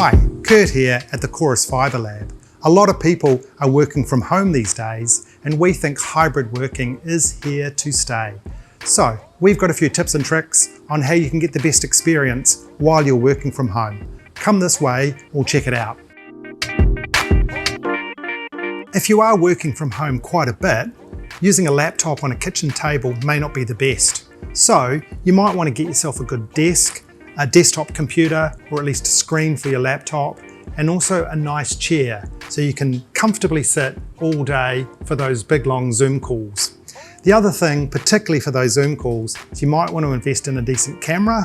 Hi, Kurt here at the Chorus Fibre Lab. A lot of people are working from home these days, and we think hybrid working is here to stay. So we've got a few tips and tricks on how you can get the best experience while you're working from home. Come this way, we'll check it out. If you are working from home quite a bit, using a laptop on a kitchen table may not be the best. So you might want to get yourself a good desk, a desktop computer, or at least a screen for your laptop, and also a nice chair so you can comfortably sit all day for those big long Zoom calls. The other thing, particularly for those Zoom calls, is you might want to invest in a decent camera.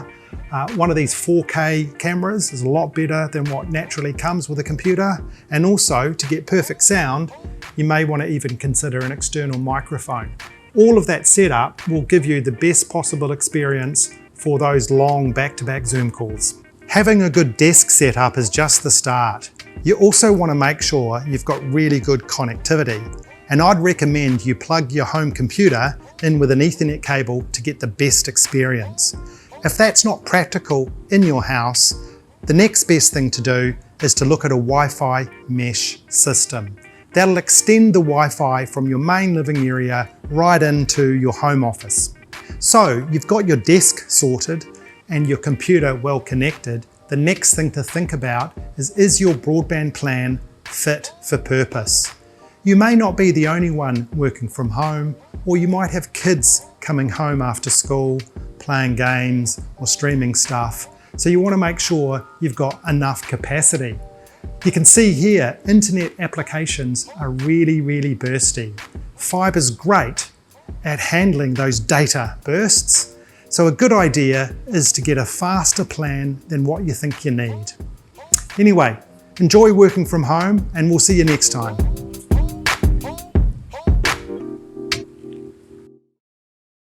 One of these 4K cameras is a lot better than what naturally comes with a computer. And also, to get perfect sound, you may want to even consider an external microphone. All of that setup will give you the best possible experience for those long back-to-back Zoom calls. Having a good desk setup is just the start. You also want to make sure you've got really good connectivity. And I'd recommend you plug your home computer in with an Ethernet cable to get the best experience. If that's not practical in your house, the next best thing to do is to look at a Wi-Fi mesh system. That'll extend the Wi-Fi from your main living area right into your home office. So you've got your desk sorted and your computer well connected. The next thing to think about is your broadband plan fit for purpose? You may not be the only one working from home, or you might have kids coming home after school, playing games or streaming stuff. So you want to make sure you've got enough capacity. You can see here, internet applications are really bursty. Fibre's great at handling those data bursts. So a good idea is to get a faster plan than what you think you need. Anyway, enjoy working from home, and we'll see you next time.